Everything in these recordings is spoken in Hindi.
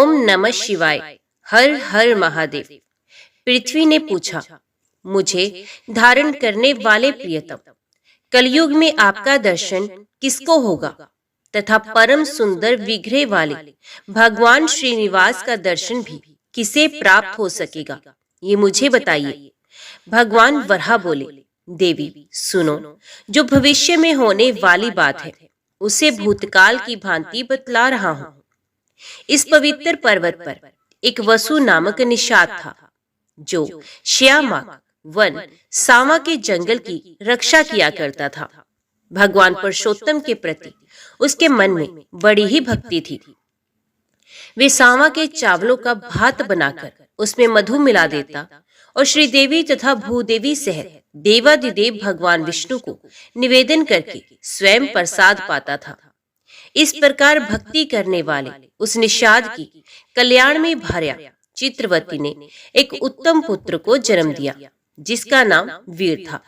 ओम नमः शिवाय। हर हर महादेव। पृथ्वी ने पूछा, मुझे धारण करने वाले प्रियतम, कलयुग में आपका दर्शन किसको होगा तथा परम सुंदर विग्रह वाले भगवान श्रीनिवास का दर्शन भी किसे प्राप्त हो सकेगा, ये मुझे बताइए। भगवान वराह बोले, देवी सुनो, जो भविष्य में होने वाली बात है उसे भूतकाल की भांति बतला रहा हूं। इस पवित्र पर्वत पर एक वसु नामक निषाद था, जो श्यामाक वन सावा के जंगल की रक्षा किया करता था। भगवान पुरुषोत्तम के प्रति उसके मन में बड़ी ही भक्ति थी। वे सावा के चावलों का भात बनाकर उसमें मधु मिला देता और श्रीदेवी तथा भूदेवी सहित देवादिदेव भगवान विष्णु को निवेदन करके स्वयं प्रसाद पाता था। इस प्रकार भक्ति करने वाले उस निषाद की कल्याण में भार्या चित्रवती ने एक उत्तम पुत्र को जन्म दिया, जिसका नाम वीर था।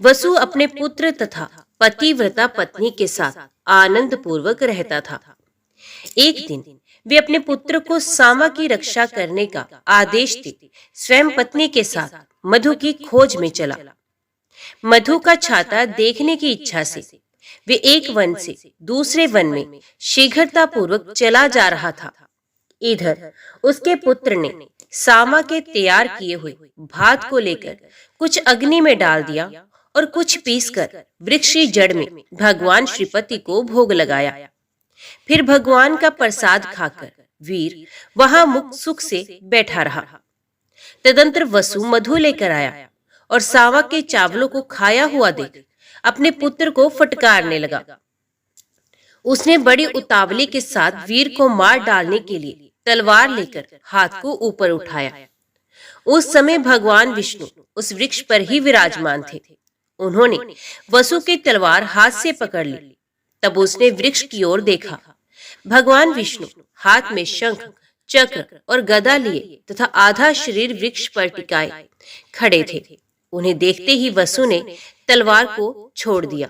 वसु अपने पुत्र तथा पतिव्रता पत्नी के साथ आनंद पूर्वक रहता था। एक दिन वे अपने पुत्र को सावा की रक्षा करने का आदेश दे स्वयं पत्नी के साथ मधु की खोज में चला। मधु का छाता देखने की इच्छा से वे एक वन से दूसरे वन में शीघ्रता पूर्वक चला जा रहा था। इधर उसके पुत्र ने सावा के तैयार किए हुए भात को लेकर कुछ अग्नि में डाल दिया और कुछ पीसकर वृक्ष की जड़ में भगवान श्रीपति को भोग लगाया। फिर भगवान का प्रसाद खाकर वीर वहां मुक्त सुख से बैठा रहा। तदंतर वसु मधु लेकर आया और सावा के चावलों को खाया हुआ देख अपने पुत्र को फटकारने लगा। उसने बड़ी उतावली के साथ वीर को मार डालने के लिए तलवार लेकर हाथ को ऊपर उठाया। उस समय भगवान विष्णु उस वृक्ष पर ही विराजमान थे। उन्होंने वसु की तलवार हाथ से पकड़ ली। तब उसने वृक्ष की ओर देखा। भगवान विष्णु हाथ में शंख, चक्र और गदा लिए तथा आधा शरीर वृक्ष पर टिकाए खड़े थे। उन्हें देखते ही वसु ने तलवार को छोड़ दिया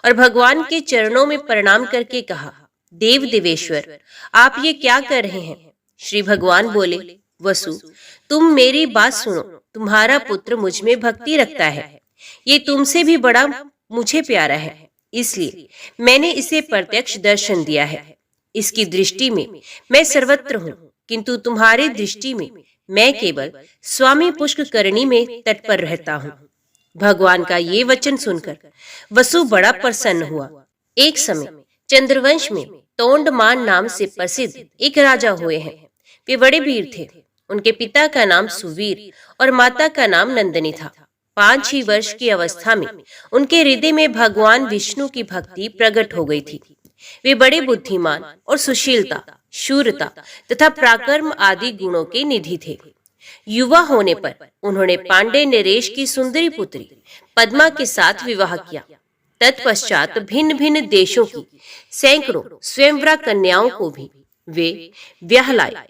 और भगवान के चरणों में प्रणाम करके कहा, देव देवेश्वर, आप ये क्या कर रहे हैं? श्री भगवान बोले, वसु, तुम मेरी बात सुनो। तुम्हारा पुत्र मुझ में भक्ति रखता है। ये तुमसे भी बड़ा मुझे प्यारा है, इसलिए मैंने इसे प्रत्यक्ष दर्शन दिया है। इसकी दृष्टि में मैं सर्वत्र हूँ, किंतु तुम्हारी दृष्टि में मैं केवल स्वामी पुष्करणी में तत्पर रहता हूँ। भगवान का ये वचन सुनकर वसु बड़ा प्रसन्न हुआ। एक समय चंद्रवंश में तोंडमान नाम से प्रसिद्ध एक राजा हुए हैं। वे बड़े वीर थे। उनके पिता का नाम सुवीर और माता का नाम नंदिनी था। 5 वर्ष की अवस्था में उनके हृदय में भगवान विष्णु की भक्ति प्रकट हो गई थी। वे बड़े बुद्धिमान और सुशीलता, शूरता तथा पराक्रम आदि गुणों के निधि थे। युवा होने पर उन्होंने पांडे नरेश की सुंदरी पुत्री पद्मा के साथ विवाह किया। तत्पश्चात भिन्न भिन्न देशों की सैकड़ों स्वयंवरा कन्याओं को भी वे ब्याह लाए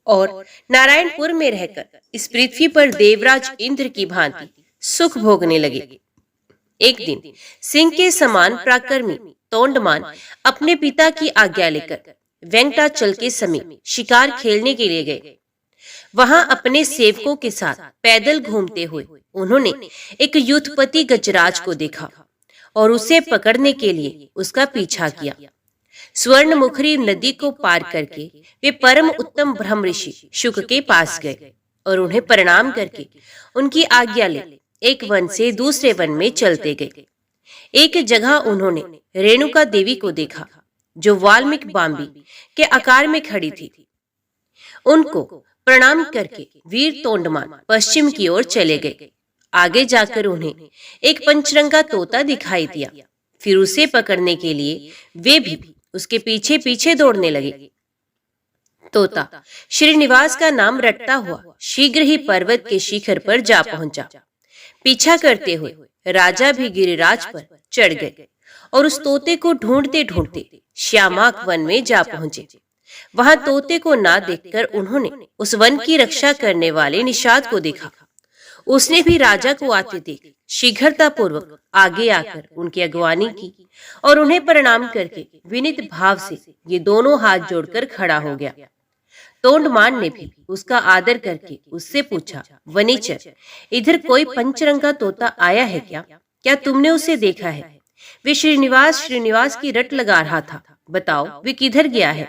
और नारायणपुर में रहकर इस पृथ्वी पर देवराज इंद्र की भांति सुख भोगने लगे। एक दिन सिंह के समान पराक्रमी तोंडमान अपने पिता की आज्ञा लेकर वेंकटाचल के समीप शिकार खेलने के लिए गए। वहां अपने सेवकों के साथ पैदल घूमते हुए उन्होंने एक युद्धपति गजराज को देखा और उसे पकड़ने के लिए उसका पीछा किया। स्वर्णमुखरी नदी को पार करके वे परम उत्तम ब्रह्म ऋषि शुक के पास गए और उन्हें प्रणाम करके उनकी आज्ञा ले एक वन से दूसरे वन में चलते गए। एक जगह उन्होंने रेणुका देवी को देखा, जो वाल्मीकि बांबी के आकार में खड़ी थी। उनको प्रणाम करके वीर तोंडमान पश्चिम की ओर चले गए। आगे जाकर उन्हें एक पंचरंगा तोता दिखाई दिया। फिर उसे पकड़ने के लिए वे भी उसके पीछे पीछे दौड़ने लगे। तोता श्रीनिवास का नाम रटता हुआ शीघ्र ही पर्वत के शिखर पर जा पहुंचा। पीछा करते हुए राजा भी गिरिराज पर चढ़ गए और उस तोते को ढूंढते ढूंढते श्यामाक वन में जा पहुंचे। वहां तोते को ना देखकर उन्होंने उस वन की रक्षा करने वाले निषाद को देखा। उसने भी राजा को आते देख शीघ्रता पूर्वक आगे आकर उनकी अगवानी की और उन्हें प्रणाम करके विनीत भाव से ये दोनों हाथ जोड़कर खड़ा हो गया। तोंडमान ने भी उसका आदर करके उससे पूछा, वनीचर, इधर कोई पंचरंगा तोता आया है क्या? क्या तुमने उसे देखा है? वे श्रीनिवास की रट लगा रहा था, बताओ वे किधर गया है?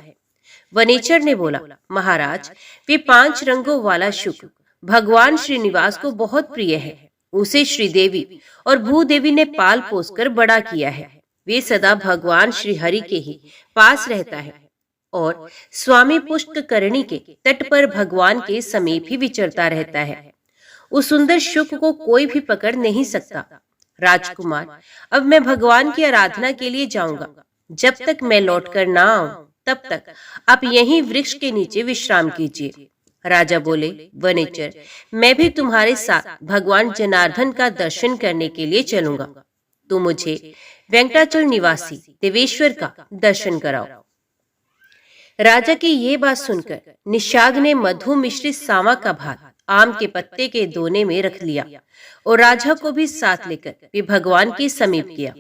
वनीचर ने बोला, महाराज, वे 5 रंगों वाला शुक भगवान श्रीनिवास को बहुत प्रिय है। उसे श्रीदेवी और भूदेवी ने पाल पोस कर बड़ा किया है। वे सदा भगवान श्री हरि के ही पास रहता है और स्वामी पुष्करणी के तट पर भगवान के समीप ही विचरता रहता है। उस सुंदर शुक को कोई भी पकड़ नहीं सकता। राजकुमार, अब मैं भगवान की आराधना के लिए जाऊंगा। जब तक मैं लौट कर ना आऊं तब तक आप यहीं वृक्ष के नीचे विश्राम कीजिए। राजा बोले, वनेचर, मैं भी तुम्हारे साथ भगवान जनार्दन का दर्शन करने के लिए चलूंगा। तुम मुझे वेंकटाचल निवासी देवेश्वर का दर्शन कराओ। राजा की ये बात सुनकर निषाद ने मधु मिश्रित सावा का भात आम के पत्ते के दोने में रख लिया और राजा को भी साथ लेकर वे भगवान के समीप किया।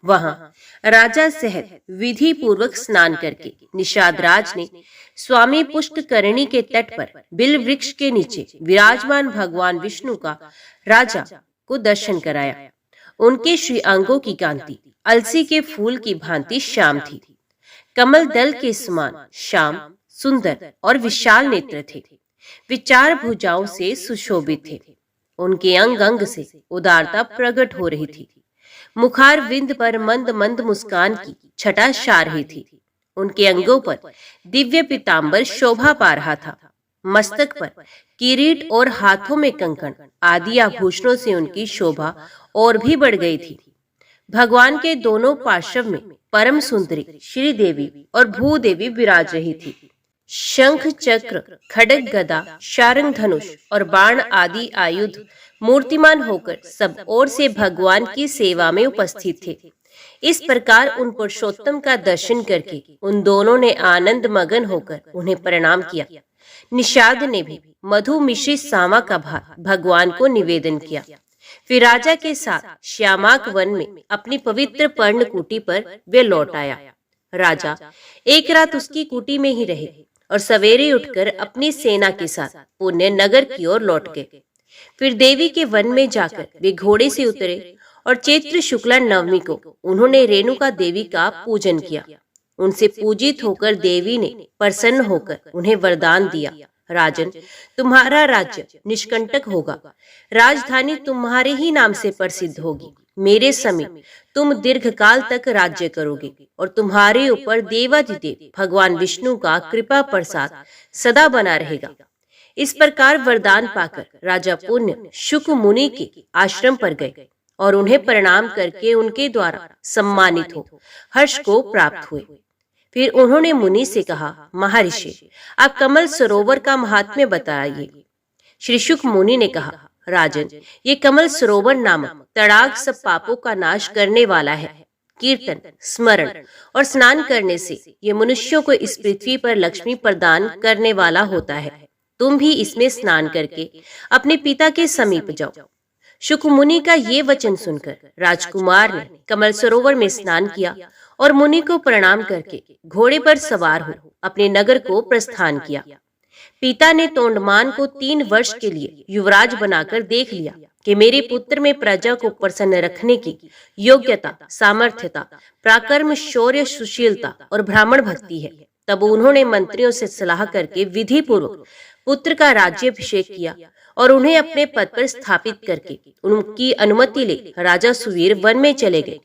वहां राजा सहित विधि पूर्वक स्नान करके निषाद राज ने स्वामी पुष्करणी के तट पर बिल वृक्ष के नीचे विराजमान भगवान विष्णु का राजा को दर्शन कराया। उनके श्री अंगों की कांति अलसी के फूल की भांति श्याम थी। कमल दल के समान श्याम, सुंदर और विशाल नेत्र थे। वे 4 भुजाओं से सुशोभित थे। उनके अंग अंग से उदारता प्रकट हो रही थी। मुखार विंद पर मंद मंद मुस्कान की छटा छा रही थी। उनके अंगों पर दिव्य पीतांबर शोभा पा रहा था। मस्तक पर किरीट और हाथों में कंकण आदि आभूषणों से उनकी शोभा और भी बढ़ गई थी। भगवान के दोनों पार्श्व में परम सुंदरी श्रीदेवी और भूदेवी विराज रही थी। शंख, चक्र, खड्ग, गदा, शारंग, धनुष और बाण आदि आयुध मूर्तिमान होकर सब ओर से भगवान की सेवा में उपस्थित थे। इस प्रकार उन पुरुषोत्तम का दर्शन करके उन दोनों ने आनंद मगन होकर उन्हें प्रणाम किया। निषाद ने भी मधु मिश्रित सावा का भात भगवान को निवेदन किया। फिर राजा के साथ श्यामाक वन में अपनी पवित्र पर्णकुटी पर वे लौट आया। राजा एक रात उसकी कुटी में ही रहे और सवेरे उठकर अपनी सेना के साथ पुण्य नगर की ओर लौट गए। फिर देवी के वन में जाकर वे घोड़े से उतरे और चैत्र शुक्ला नवमी को उन्होंने रेणुका देवी का पूजन किया। उनसे पूजित होकर देवी ने प्रसन्न होकर उन्हें वरदान दिया, राजन, तुम्हारा राज्य निष्कंटक होगा। राजधानी तुम्हारे ही नाम से प्रसिद्ध होगी। मेरे समीप तुम दीर्घकाल तक राज्य करोगे और तुम्हारे ऊपर देवाधिदेव भगवान विष्णु का कृपा प्रसाद सदा बना रहेगा। इस प्रकार वरदान पाकर राजा पुण्य शुक मुनि के आश्रम पर गए और उन्हें प्रणाम करके उनके द्वारा सम्मानित हो हर्ष को प्राप्त हुए। फिर उन्होंने मुनि से कहा, महर्षि, आप कमल सरोवर का महात्म्य बताइए। श्री शुक मुनि ने कहा, राजन, ये कमल सरोवर नामक तड़ाग सब पापों का नाश करने वाला है। कीर्तन, स्मरण और स्नान करने से ये मनुष्यों को इस पृथ्वी पर लक्ष्मी प्रदान करने वाला होता है। तुम भी इसमें स्नान करके अपने पिता के समीप जाओ। शुक मुनि का ये वचन सुनकर राजकुमार ने कमल सरोवर में स्नान किया और मुनि को प्रणाम करके घोड़े पर सवार हो अपने नगर को प्रस्थान किया। पिता ने तोंडमान को 3 वर्ष के लिए युवराज बनाकर देख लिया कि मेरे पुत्र में प्रजा को प्रसन्न रखने की योग्यता, सामर्थ्यता, पराक्रम, शौर्य, सुशीलता और ब्राह्मण भक्ति है। तब उन्होंने मंत्रियों से सलाह करके विधि पूर्वक पुत्र का राज्याभिषेक किया और उन्हें अपने पद पर स्थापित करके उनकी अनुमति ले राजा सुवीर वन में चले गए।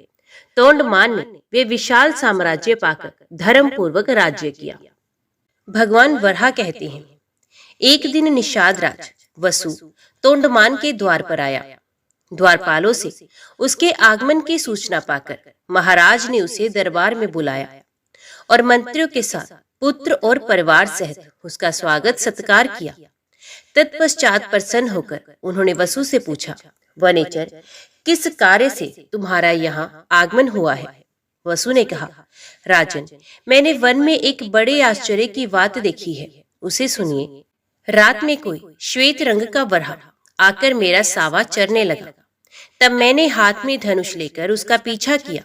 तोंडमान ने वे विशाल साम्राज्य पाकर धर्म पूर्वक राज्य किया। भगवान वराह कहते हैं, एक दिन निषाद राज वसु तोंडमान के द्वार पर आया। द्वारपालों से उसके आगमन की सूचना पाकर महाराज ने उसे दरबार में बुलाया और मंत्रियों के साथ पुत्र और परिवार सहित उसका स्वागत सत्कार किया। तत्पश्चात प्रसन्न होकर उन्होंने वसु से पूछा, वनेचर, किस कार्य से तुम्हारा यहाँ आगमन हुआ है? वसु ने कहा, राजन, मैंने वन में एक बड़े आश्चर्य की बात देखी है, उसे सुनिए। रात में कोई श्वेत रंग का वराह आकर मेरा सावा चरने लगा। तब मैंने हाथ में धनुष लेकर उसका पीछा किया।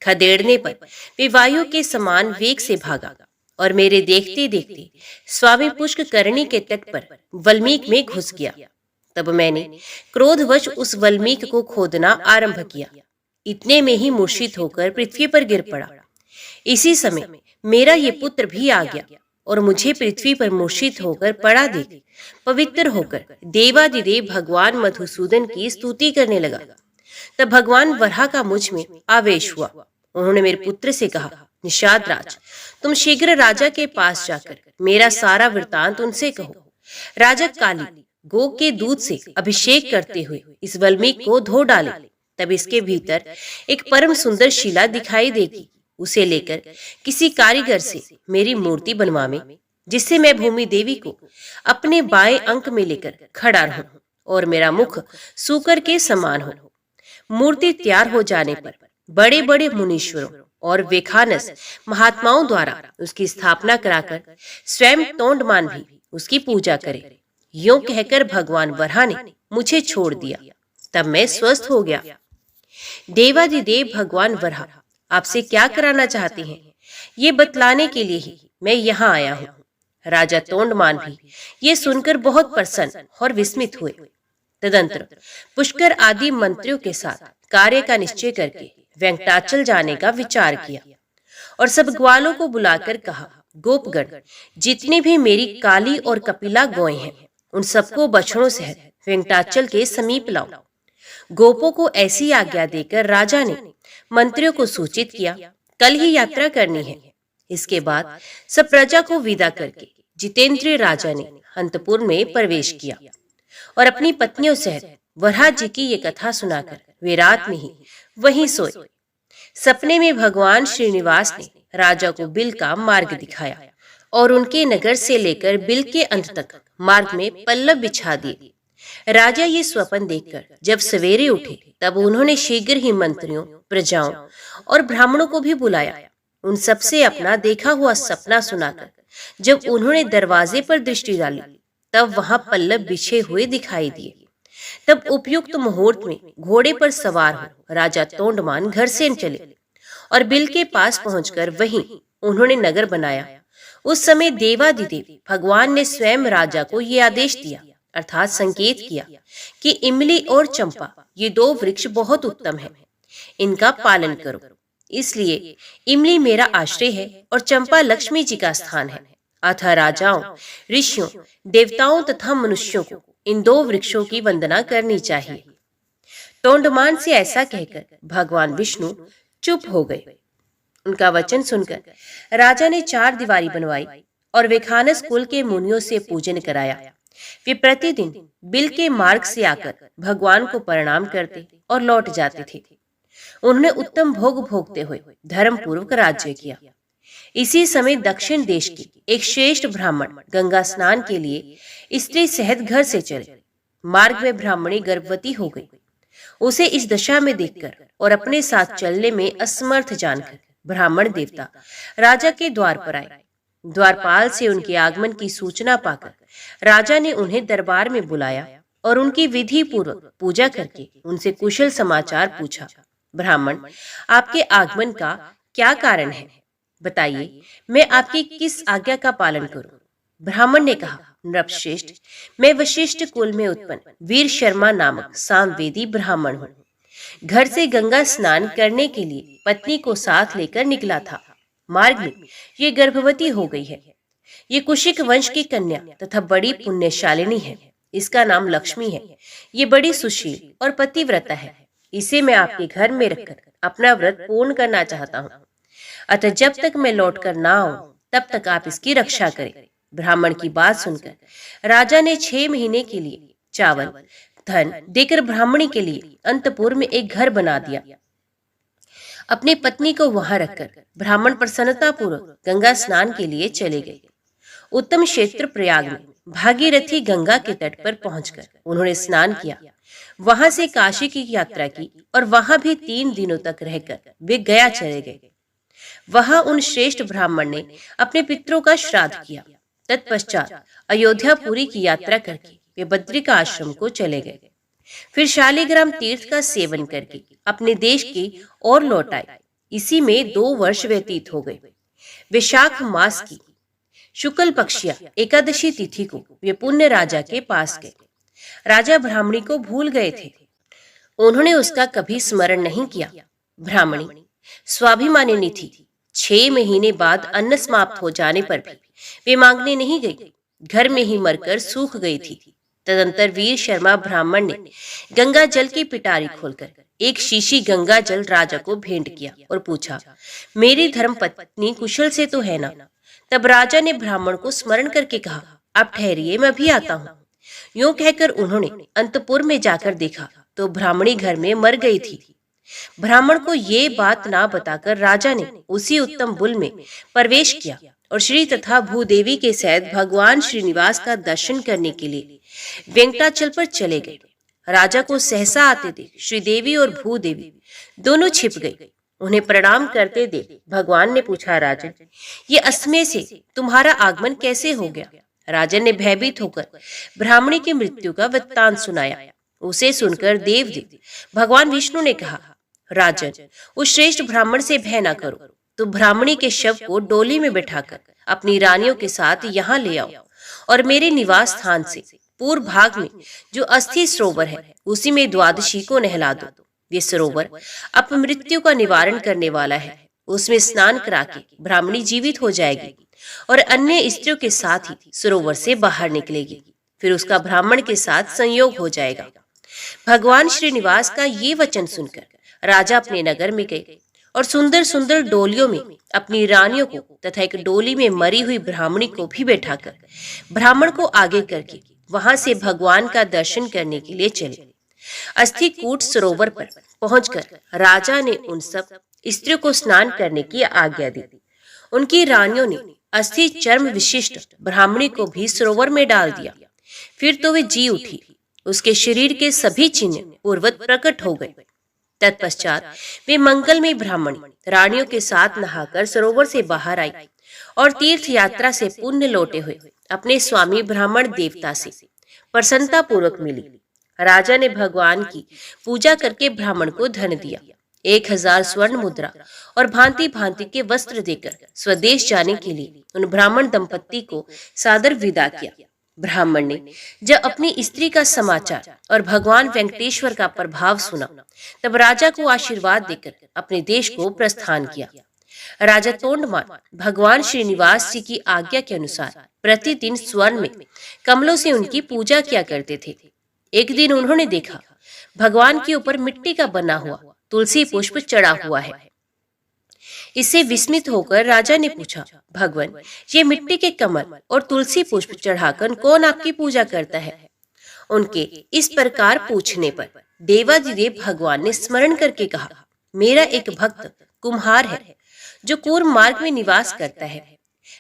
खदेड़ने पर वे वायु के समान वेग से भागा और मेरे देखते देखते स्वामी पुष्करणी के तट पर वल्मीक में घुस गया। तब मैंने क्रोधवश उस वल्मीक को खोदना आरंभ किया। इतने में ही मूर्छित होकर पृथ्वी पर गिर पड़ा। इसी समय मेरा ये पुत्र भी आ गया और मुझे पृथ्वी पर मूर्छित होकर पड़ा देख पवित्र होकर देवादिदेव भगवान मधुसूदन की स्तुति करने लगा। तब भगवान वराह का मुझ में आवेश हुआ। उन्होंने मेरे पुत्र से कहा, निषाद राज, तुम शीघ्र राजा के पास जाकर मेरा सारा वृतांत उनसे कहो। राजा काली गो के दूध से अभिषेक करते हुए इस वल्मीक को धो डाले। तब इसके भीतर एक परम सुंदर शिला दिखाई देगी। उसे लेकर किसी कारीगर से मेरी मूर्ति बनवावे, जिससे मैं भूमि देवी को अपने बाएं अंक में लेकर खड़ा रहूं और मेरा मुख सूकर के समान हो। मूर्ति तैयार हो जाने पर बड़े बड़े मुनीश्वरों और वेखानस महात्माओं द्वारा उसकी स्थापना कराकर स्वयं तोंडमान भी उसकी पूजा करे। यूं कहकर भगवान वराह ने मुझे छोड़ दिया। तब मैं स्वस्थ हो गया। देवादिदेव भगवान वराह आपसे क्या कराना चाहते हैं, ये बतलाने के लिए ही मैं यहाँ आया हूँ। राजा तोंडमान भी ये सुनकर बहुत प्रसन्न और विस्मित हुए। तदंतर पुष्कर आदि मंत्रियों के साथ कार्य का निश्चय करके वेंकटाचल जाने का विचार किया और सब ग्वालों को बुलाकर कहा, गोपगण जितने भी मेरी काली और कपिला गौएं हैं, उन सबको बछड़ों सहित वेंकटाचल के समीप लाओ। गोपों को ऐसी आज्ञा देकर राजा ने मंत्रियों को सूचित किया, कल ही यात्रा करनी है। इसके बाद सब प्रजा को विदा करके जितेंद्रिय राजा ने अंतपुर में प्रवेश किया और अपनी पत्नियों सहित वराह जी की ये कथा सुनाकर वे रात में ही वहीं सोए। सपने में भगवान श्रीनिवास ने राजा को बिल का मार्ग दिखाया और उनके नगर से लेकर बिल के अंत तक मार्ग में पल्लव बिछा दिए। राजा ये स्वप्न देखकर जब सवेरे उठे, तब उन्होंने शीघ्र ही मंत्रियों, प्रजाओं और ब्राह्मणों को भी बुलाया। उन सबसे अपना देखा हुआ सपना सुनाकर जब उन्होंने दरवाजे पर दृष्टि डाली, तब वहां पल्लव बिछे हुए दिखाई दिए। तब उपयुक्त मुहूर्त में घोड़े पर सवार हो राजा तोंडमान घर से चले और बिल के पास पहुंचकर वहीं उन्होंने नगर बनाया। उस समय देवादिदेव भगवान ने स्वयं राजा को ये आदेश दिया, अर्थात संकेत किया कि इमली और चंपा ये दो वृक्ष बहुत उत्तम हैं, इनका पालन करो। इसलिए इमली मेरा आश्रय है और चंपा लक्ष्मी जी का स्थान है। अतः राजाओं, ऋषियों, देवताओं तथा मनुष्यों को इन दो वृक्षों की वंदना करनी चाहिए। तोंडमान से ऐसा कहकर भगवान विष्णु चुप हो गए। उनका वचन सुनकर राजा ने 4 दीवारी बनवाई और वेखानस कुल के मुनियों से पूजन कराया। वे प्रतिदिन बिल के मार्ग से आकर भगवान को प्रणाम करते और लौट जाते थे। उन्होंने उत्तम भोग भोगते हुए धर्म पूर्वक राज्य किया। इसी समय दक्षिण देश के एक श्रेष्ठ ब्राह्मण गंगा स्नान के लिए स्त्री सहित घर से चले। मार्ग में ब्राह्मणी गर्भवती हो गई। उसे इस दशा में देखकर और अपने साथ चलने में असमर्थ जानकर ब्राह्मण देवता राजा के द्वार पर आए। द्वारपाल से उनके आगमन की सूचना पाकर राजा ने उन्हें दरबार में बुलाया और उनकी विधि पूर्वक पूजा करके उनसे कुशल समाचार पूछा। ब्राह्मण, आपके आगमन का क्या कारण है, बताइए, मैं आपकी किस आज्ञा का पालन करूं? ब्राह्मण ने कहा, नृपश्रेष्ठ, मैं वशिष्ठ कुल में उत्पन्न वीर शर्मा नामक सामवेदी ब्राह्मण हूँ। घर से गंगा स्नान करने के लिए पत्नी को साथ लेकर निकला था। मार्ग में ये गर्भवती हो गई है। ये कुशिक वंश की कन्या तथा बड़ी पुण्यशालिनी है। इसका नाम लक्ष्मी है। ये बड़ी सुशील और पतिव्रता है। इसे मैं आपके घर में रखकर अपना व्रत पूर्ण करना चाहता हूँ। अतः जब तक मैं लौट कर ना आऊं, तब तक आप इसकी रक्षा करें। ब्राह्मण की बात सुनकर राजा ने 6 महीने के लिए चावल धन देकर ब्राह्मणी के लिए अंतपुर में एक घर बना दिया। अपनी पत्नी को वहां रखकर ब्राह्मण प्रसन्नता पूर्वक गंगा स्नान के लिए चले गए। उत्तम क्षेत्र प्रयाग में भागीरथी गंगा के तट पर पहुंचकर उन्होंने स्नान किया। वहां से काशी की यात्रा की और वहां भी 3 दिनों तक रहकर वे गया चले गए। वहां उन श्रेष्ठ ब्राह्मण ने अपने पितरों का श्राद्ध किया। तत्पश्चात अयोध्यापुरी की यात्रा करके वे बद्रिका आश्रम को चले गए। फिर शालिग्राम तीर्थ का सेवन करके अपने देश की ओर लौट आए। इसी में 2 वर्ष व्यतीत हो गए। वैशाख मास की शुक्ल पक्षिया एकादशी तिथि को वे पुण्य राजा के पास गए। राजा ब्राह्मणी को भूल गए थे। उन्होंने उसका कभी स्मरण नहीं किया। ब्राह्मणी स्वाभिमानिनी थी। 6 महीने बाद अन्न समाप्त हो जाने पर भी वे मांगने नहीं गई। घर में ही मरकर सूख गई थी। तदंतर वीर शर्मा ब्राह्मण ने गंगा जल की पिटारी खोलकर एक शीशी गंगा जल राजा को भेंट किया और पूछा, मेरी धर्म पत्नी कुशल से तो है ना? तब राजा ने ब्राह्मण को स्मरण करके कहा, आप ठहरिए, मैं भी आता हूँ। यूं कहकर उन्होंने अंतपुर में जाकर देखा तो ब्राह्मणी घर में मर गई थी। ब्राह्मण को ये बात ना बताकर राजा ने उसी उत्तम बुल में प्रवेश किया और श्री तथा भूदेवी के सहित भगवान श्रीनिवास का दर्शन करने के लिए वेंकटाचल पर चले गए। राजा को सहसा आते देख श्रीदेवी और भूदेवी दोनों छिप गई। उन्हें प्रणाम करते देख भगवान ने पूछा, राजन, ये असमय से तुम्हारा आगमन कैसे हो गया? राजन ने भयभीत होकर ब्राह्मणी की मृत्यु का वृत्तांत सुनाया। उसे सुनकर देवदेव भगवान विष्णु ने कहा, राजन, उस श्रेष्ठ ब्राह्मण से भय न करो। तो ब्राह्मणी के शव को डोली में बिठाकर अपनी रानियों के साथ यहाँ ले आओ और मेरे निवास स्थान से पूर्व भाग में जो अस्थि सरोवर है उसी में द्वादशी को नहला दो। ये सरोवर अपमृत्यु का निवारण करने वाला है। उसमें स्नान करा के ब्राह्मणी जीवित हो जाएगी और अन्य स्त्रियों के साथ ही सरोवर से बाहर निकलेगी। फिर उसका ब्राह्मण के साथ संयोग हो जाएगा। भगवान श्रीनिवास का ये वचन सुनकर राजा अपने नगर में गए और सुंदर सुंदर डोलियों में अपनी रानियों को तथा एक डोली में मरी हुई ब्राह्मणी को भी बैठाकर ब्राह्मण को आगे करके वहां से भगवान का दर्शन करने के लिए चले। अस्थिकूट सरोवर पर पहुंचकर राजा ने उन सब स्त्रियों को स्नान करने की आज्ञा दी। उनकी रानियों ने अस्थि चर्म विशिष्ट ब्राह्मणी को भी सरोवर में डाल दिया। फिर तो वे जी उठी। उसके शरीर के सभी चिन्ह पूर्ववत प्रकट हो गए। तत्पश्चात वे मंगलमय ब्राह्मणी रानियों के साथ नहाकर सरोवर से बाहर आई और तीर्थ यात्रा से पुण्य लौटे हुए अपने स्वामी ब्राह्मण देवता से प्रसन्नता पूर्वक मिली। राजा ने भगवान की पूजा करके ब्राह्मण को धन दिया। 1000 स्वर्ण मुद्रा और भांति भांति के वस्त्र देकर स्वदेश जाने के लिए उन ब्राह्मण दंपत्ति को सादर विदा किया। ब्राह्मण ने जब अपनी स्त्री का समाचार और भगवान वेंकटेश्वर का प्रभाव सुना तब राजा को आशीर्वाद देकर अपने देश को प्रस्थान किया। राजा तोंडमान भगवान श्रीनिवास जी की आज्ञा के अनुसार प्रतिदिन स्वर्ण में कमलों से उनकी पूजा किया करते थे। एक दिन उन्होंने देखा भगवान के ऊपर मिट्टी का बना हुआ तुलसी पुष्प चढ़ा हुआ है। इससे विस्मित होकर राजा ने पूछा, भगवान, ये मिट्टी के कमल और तुलसी पुष्प चढ़ाकर कौन आपकी पूजा करता है? उनके इस प्रकार पूछने पर देवाधिदेव भगवान ने स्मरण करके कहा, मेरा एक भक्त कुम्हार है जो कूर्म मार्ग में निवास करता है।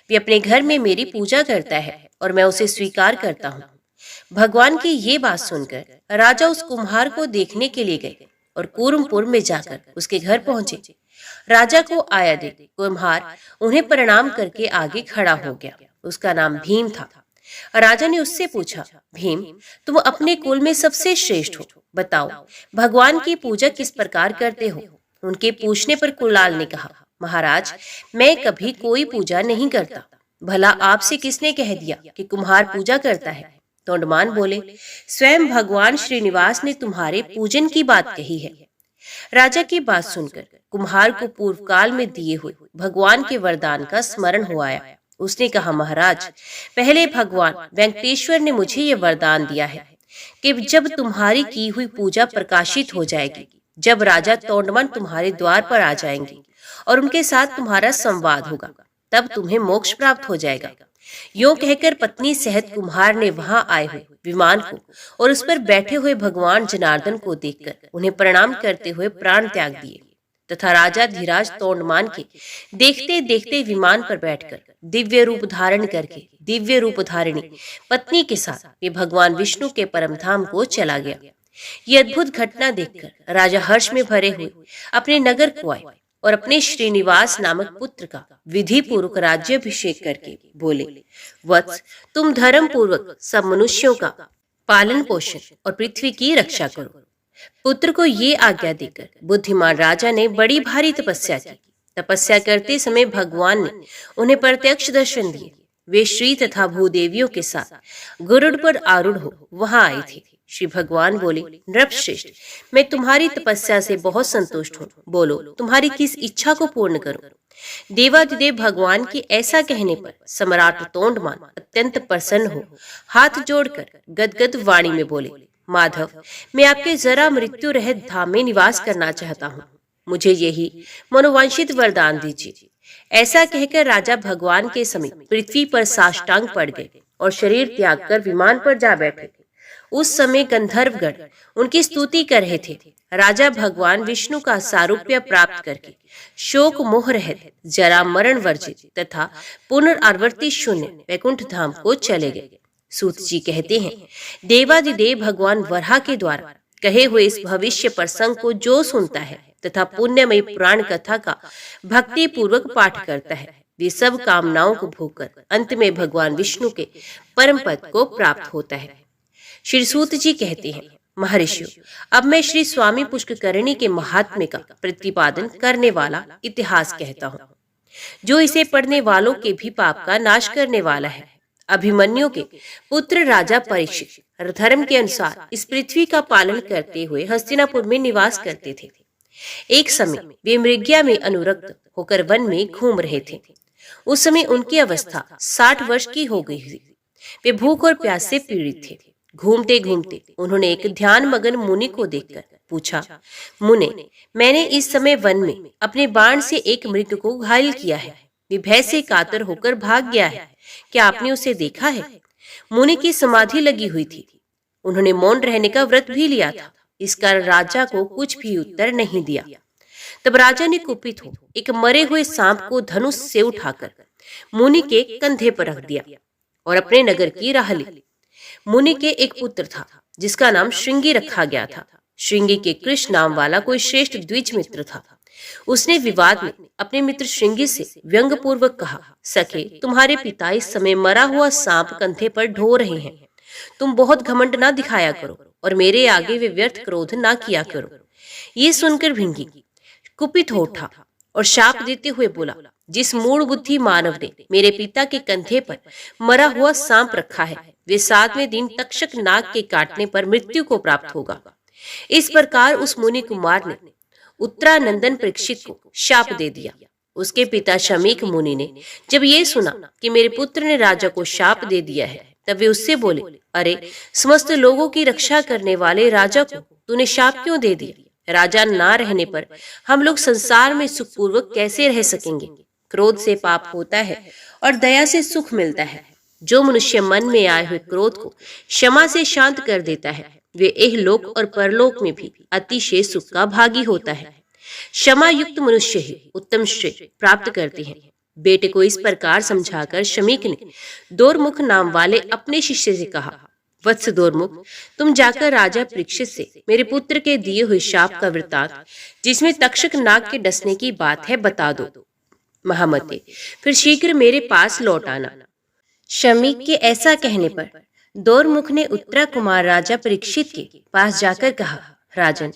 वे अपने घर में मेरी पूजा करता है और मैं उसे स्वीकार करता हूँ। भगवान की ये बात सुनकर राजा उस कुम्हार को देखने के लिए गए और कूर्मपुर में जाकर उसके घर पहुंचे। राजा को आया देख कुम्हार उन्हें प्रणाम करके आगे खड़ा हो गया। उसका नाम भीम था। राजा ने उससे पूछा, भीम, तुम अपने कुल में सबसे श्रेष्ठ हो, बताओ भगवान की पूजा किस प्रकार करते हो? उनके पूछने पर कुलाल ने कहा, महाराज, मैं कभी कोई पूजा नहीं करता। भला आपसे किसने कह दिया कि कुम्हार पूजा करता है? तोंडमान बोले, स्वयं भगवान श्रीनिवास ने तुम्हारे पूजन की बात कही है। राजा की बात सुनकर कुम्हार को पूर्व काल में दिए हुए भगवान के वरदान का स्मरण हो आया। उसने कहा, महाराज, पहले भगवान वेंकटेश्वर ने मुझे ये वरदान दिया है कि जब तुम्हारी की हुई पूजा प्रकाशित हो जाएगी, जब राजा तोंडमान तुम्हारे द्वार पर आ जाएंगे और उनके साथ तुम्हारा संवाद होगा, तब तुम्हें मोक्ष प्राप्त हो जाएगा। यूं कहकर पत्नी सहित कुम्हार ने वहां आए हुए विमान को और उस पर बैठे हुए भगवान जनार्दन को देखकर उन्हें प्रणाम करते हुए प्राण त्याग दिए तथा राजा धीराज तोंडमान के देखते देखते विमान पर बैठकर दिव्य रूप धारण करके दिव्य रूप धारिणी पत्नी के साथ वे भगवान विष्णु के परम धाम को चला गया। ये अद्भुत घटना देखकर राजा हर्ष में भरे हुए अपने नगर को आए और अपने श्रीनिवास नामक पुत्र का विधि पूर्वक राज्याभिषेक करके बोले, वत्स, तुम धर्म पूर्वक सब मनुष्यों का पालन पोषण और पृथ्वी की रक्षा करो। पुत्र को ये आज्ञा देकर बुद्धिमान राजा ने बड़ी भारी तपस्या की। तपस्या करते समय भगवान ने उन्हें प्रत्यक्ष दर्शन दिए। वे श्री तथा भूदेवियों के साथ गरुड़ पर आरूढ़ हो वहां आए थे। श्री भगवान बोले, नृपश्रेष्ठ, मैं तुम्हारी तपस्या से बहुत संतुष्ट हूँ। बोलो, तुम्हारी किस इच्छा को पूर्ण करूं? देवाधिदेव भगवान के ऐसा कहने पर सम्राट तोंडमान अत्यंत प्रसन्न हो हाथ जोड़कर गदगद वाणी में बोले, माधव, मैं आपके जरा मृत्यु रहित धाम में निवास करना चाहता हूँ। मुझे यही मनोवांछित वरदान दीजिए। ऐसा कहकर राजा भगवान के समीप पृथ्वी पर साष्टांग पड़ गए और शरीर त्याग कर विमान पर जा बैठे। उस समय गंधर्वगण उनकी स्तुति कर रहे थे। राजा भगवान विष्णु का सारूप्य प्राप्त करके शोक मोह रहित, जरा मरण वर्जित तथा पुनरावर्ती शून्य वैकुंठ धाम को चले गए। सूत जी कहते हैं, देवादिदेव भगवान वराह के द्वारा कहे हुए इस भविष्य प्रसंग को जो सुनता है तथा पुण्यमयी पुराण कथा का भक्ति पूर्वक पाठ करता है, वे सब कामनाओं को भोगकर अंत में भगवान विष्णु के परम पद को प्राप्त होता है। श्री सूत जी कहते हैं, महर्षियों, अब मैं श्री स्वामी पुष्करणी के महात्म्य का प्रतिपादन करने वाला इतिहास कहता हूँ, जो इसे पढ़ने वालों के भी पाप का नाश करने वाला है। अभिमन्यु के पुत्र राजा परीक्षित धर्म के अनुसार इस पृथ्वी का पालन करते हुए हस्तिनापुर में निवास करते थे। एक समय वे मृग्या में अनुरक्त होकर वन में घूम रहे थे। उस समय उनकी अवस्था 60 वर्ष की हो गई थी। वे भूख और प्यास से पीड़ित थे। घूमते घूमते उन्होंने एक ध्यान मगन मुनि को देखकर पूछा, मुने, मैंने इस समय वन में अपने बाण से एक मृग को घायल किया है। वे भय से कातर होकर भाग गया है। क्या आपने उसे देखा है? मुनि की समाधि लगी हुई थी। उन्होंने मौन रहने का व्रत भी लिया था। इस कारण राजा को कुछ भी उत्तर नहीं दिया। तब राजा ने कुपित हो एक मरे हुए सांप को धनुष से उठाकर मुनि के कंधे पर रख दिया और अपने नगर की राह ली। मुनि के एक पुत्र था जिसका नाम श्रृंगी रखा गया था। श्रृंगी के कृष्ण नाम वाला कोई श्रेष्ठ द्विज मित्र था। उसने विवाद में अपने मित्र श्रृंगी से व्यंग पूर्वक कहा, सखे, तुम्हारे पिता इस समय मरा हुआ सांप कंधे पर ढो रहे हैं। तुम बहुत घमंड ना दिखाया करो और मेरे आगे वे व्यर्थ क्रोध ना किया करो। ये सुनकर भृंगी कुपित हो उठा और शाप देते हुए बोला, जिस मूढ़ बुद्धि मानव ने मेरे पिता के कंधे पर मरा हुआ सांप रखा है, वे 7वें दिन तक्षक नाग के काटने पर मृत्यु को प्राप्त होगा। इस प्रकार उस मुनि कुमार ने उत्तरानंदन परीक्षित को शाप दे दिया। उसके पिता शमीक मुनि ने जब ये सुना कि मेरे पुत्र ने राजा को शाप दे दिया है, तब वे उससे बोले, अरे, समस्त लोगों की रक्षा करने वाले राजा को तूने शाप क्यों दे दिया? राजा ना रहने पर हम लोग संसार में सुखपूर्वक कैसे रह सकेंगे? क्रोध से पाप होता है और दया से सुख मिलता है। जो मनुष्य मन में आए हुए क्रोध को क्षमा से शांत कर देता है, वे इहलोक और परलोक में भी अतिशय सुख का भागी होता है। क्षमा युक्त मनुष्य ही उत्तम श्रेय प्राप्त करते हैं। बेटे को इस प्रकार समझाकर शमीक ने दोरमुख नाम वाले अपने शिष्य से कहा, वत्स दोरमुख, तुम जाकर राजा परीक्षित से मेरे पुत्र के दिए हुए शाप का वृत्तांत, जिसमें तक्षक नाग के डसने की बात है, बता दो। महामते, फिर शीघ्र मेरे पास लौट आना। शमीक के ऐसा कहने पर दोरमुख ने उत्तरा कुमार राजा परीक्षित के पास जाकर कहा, राजन,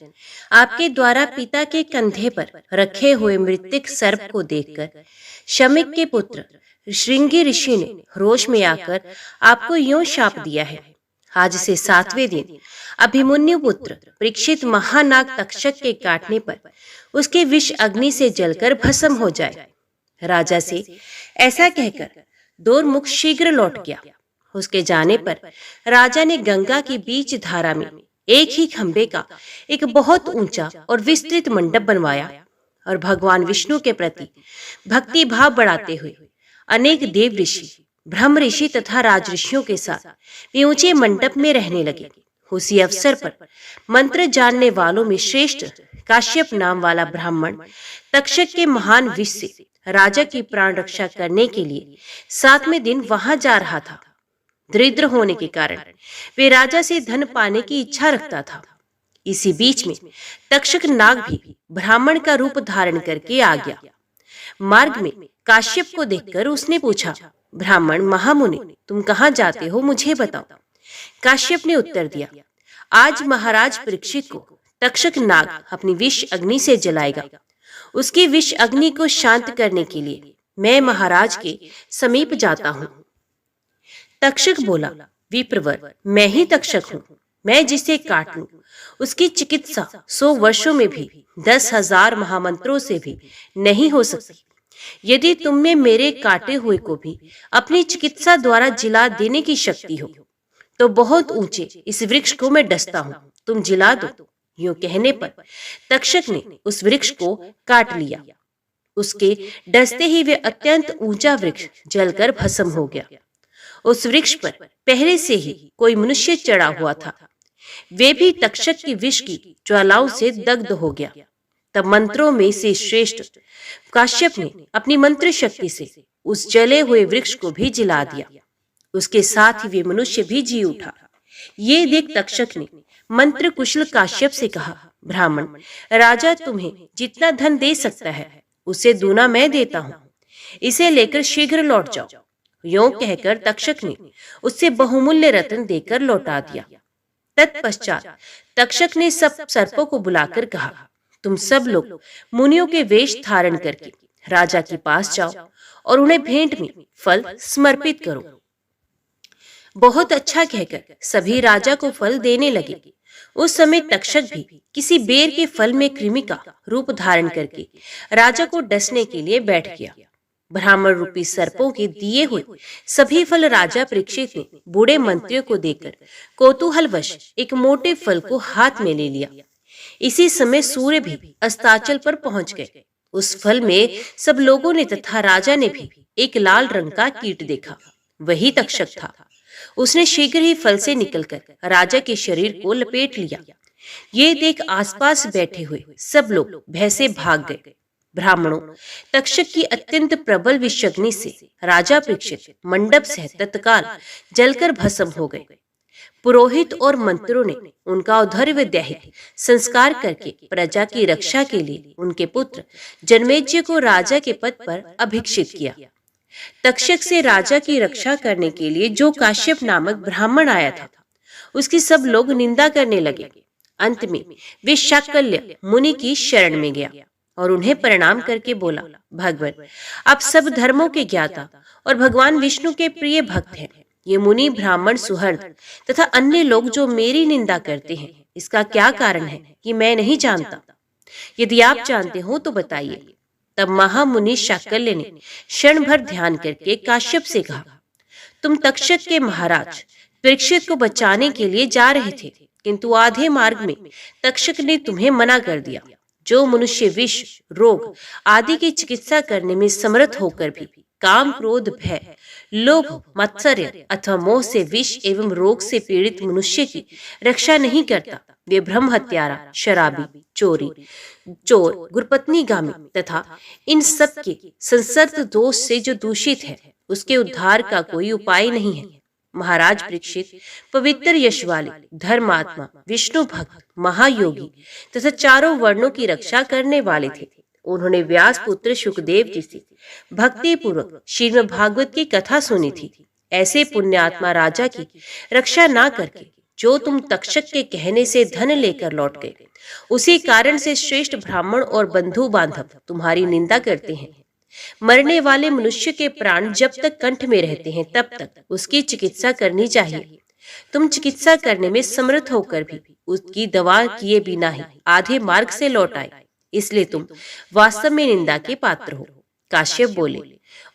आपके द्वारा पिता के कंधे पर रखे हुए मृतिक सर्प को देखकर शमीक के पुत्र श्रृंगी ऋषि ने रोष में आकर आपको यूं शाप दिया है, आज से 7वें दिन अभिमन्यु पुत्र परीक्षित महानाग तक्षक के काटने पर उसके विष अग्नि से जलकर भस्म हो जाए। राजा से ऐसा कहकर दोरमुख शीघ्र लौट गया। उसके जाने पर राजा ने गंगा की बीच धारा में एक ही खंबे का एक बहुत ऊंचा और विस्तृत मंडप बनवाया और भगवान विष्णु के प्रति भक्ति भाव बढ़ाते हुए अनेक देव ऋषि, ब्रह्म ऋषि तथा राज ऋषियों के साथ वे ऊंचे मंडप में रहने लगे। उसी अवसर पर मंत्र जानने वालों में श्रेष्ठ काश्यप नाम वाला ब्राह्मण तक्षक के महान विष से राजा की प्राण रक्षा करने के लिए 7वें दिन वहां जा रहा था। दरिद्र होने के कारण वे राजा से धन पाने की इच्छा रखता था। इसी बीच में तक्षक नाग भी ब्राह्मण का रूप धारण करके आ गया। मार्ग में काश्यप को देखकर उसने पूछा, ब्राह्मण महामुनि, तुम कहाँ जाते हो, मुझे बताओ। काश्यप ने उत्तर दिया, आज महाराज परीक्षित को तक्षक नाग अपनी विष अग्नि से जलाएगा। उसकी विष अग्नि को शांत करने के लिए मैं महाराज के समीप जाता हूँ। तक्षक बोला, विप्रवर, मैं ही तक्षक हूँ। मैं जिसे काट लूं उसकी चिकित्सा 100 वर्षों में भी 10,000 महामंत्रों से भी नहीं हो सकती। यदि तुम में मेरे काटे हुए को भी अपनी चिकित्सा द्वारा जिला देने की शक्ति हो तो बहुत ऊंचे इस वृक्ष को मैं डसता हूँ, तुम जिला दो। यूं कहने पर तक्षक ने उस वृक्ष को काट लिया। उसके डसते ही वे अत्यंत ऊंचा वृक्ष जलकर भस्म हो गया। उस वृक्ष पर पहले से ही कोई मनुष्य चढ़ा हुआ था। वे भी तक्षक की विष की ज्वालाओं से दग्ध हो गया। तब मंत्रों में से श्रेष्ठ काश्यप ने अपनी मंत्र शक्ति से उस जले हुए वृक्ष को भी जिला दिया। उसके साथ ही वे मनुष्य भी जी उठा। ये देख तक्षक ने मंत्र कुशल काश्यप से कहा, ब्राह्मण, राजा तुम्हें जितना धन दे सकता है उसे दूना मैं देता हूँ। इसे लेकर शीघ्र लौट जाओ। यों कहकर तक्षक ने उससे बहुमूल्य रत्न देकर लौटा दिया। तत्पश्चात तक्षक ने सब सर्पों को बुलाकर कहा, तुम सब लोग मुनियों के वेश धारण करके राजा के पास जाओ और उन्हें भेंट में फल समर्पित करो। बहुत अच्छा कहकर सभी राजा को फल देने लगे। उस समय तक्षक भी किसी बेर के फल में कृमि का रूप धारण करके राजा को डसने के लिए बैठ गया। ब्राह्मण रूपी सर्पों के दिए हुए सभी फल राजा परीक्षित ने बूढ़े मंत्रियों को देकर कौतूहलवश एक मोटे फल को हाथ में ले लिया। इसी समय सूर्य भी अस्ताचल पर पहुंच गए। उस फल में सब लोगों ने तथा राजा ने भी एक लाल रंग का कीट देखा। वही तक्षक था। उसने शीघ्र ही फल से निकलकर राजा के शरीर को लपेट लिया। ये देख आसपास बैठे हुए सब लोग भय से भाग गए। ब्राह्मणों, तक्षक की अत्यंत प्रबल विषाग्नि से राजा परीक्षित मंडप से तत्काल जलकर भस्म हो गए। पुरोहित और मंत्रों ने उनका औद्धर्यविद्याहित संस्कार करके प्रजा की रक्षा के लिए उनके पुत्र जनमेजय को राजा के पद पर अभिषिक्त किया। तक्षक से राजा की रक्षा करने के लिए जो काश्यप नामक ब्राह्मण आया था उसकी सब लोग निंदा करने लगे। अंत में वे शाकल्य मुनि की शरण में गया और उन्हें प्रणाम करके बोला, भगवान, आप सब धर्मों के ज्ञाता और भगवान विष्णु के प्रिय भक्त हैं। ये मुनि, ब्राह्मण, सुहृद तथा अन्य लोग जो मेरी निंदा करते हैं, इसका क्या कारण है कि मैं नहीं जानता। यदि आप जानते हो तो बताइए। तब महामुनि शाकल्य ने क्षण भर ध्यान करके काश्यप से कहा, तुम तक्षक के महाराज परीक्षित को बचाने के लिए जा रहे थे, किंतु आधे मार्ग में तक्षक ने तुम्हें मना कर दिया। जो मनुष्य विष, रोग आदि की चिकित्सा करने में समर्थ होकर भी काम, क्रोध, भय, लोभ, मत्सर्य अथवा मोह से विष एवं रोग से पीड़ित मनुष्य की रक्षा नहीं करता, वे ब्रह्म हत्यारा, शराबी, चोर, गुरपत्नीगामी तथा इन सब के संसर्त दोष से जो दूषित है, उसके उद्धार का कोई उपाय नहीं है। महाराज परीक्षित पवित्र यश वाले धर्मात्मा, विष्णु भक्त, महायोगी तथा चारों वर्णों की रक्षा करने वाले थे। उन्होंने व्यास पुत्र शुकदेव जी से भक्ति पूर्वक श्रीमद् भागवत की कथा सुनी थी। ऐसे पुण्यात्मा राजा की रक्षा ना करके जो तुम तक्षक के कहने से धन लेकर लौट गए, उसी कारण से श्रेष्ठ ब्राह्मण और बंधु बांधव तुम्हारी निंदा करते हैं। मरने वाले मनुष्य के प्राण जब तक कंठ में रहते हैं तब तक उसकी चिकित्सा करनी चाहिए। तुम चिकित्सा करने में समर्थ होकर भी उसकी दवा किए बिना ही आधे मार्ग से लौट आए, इसलिए तुम वास्तव में निंदा के पात्र हो। काश्यप बोले,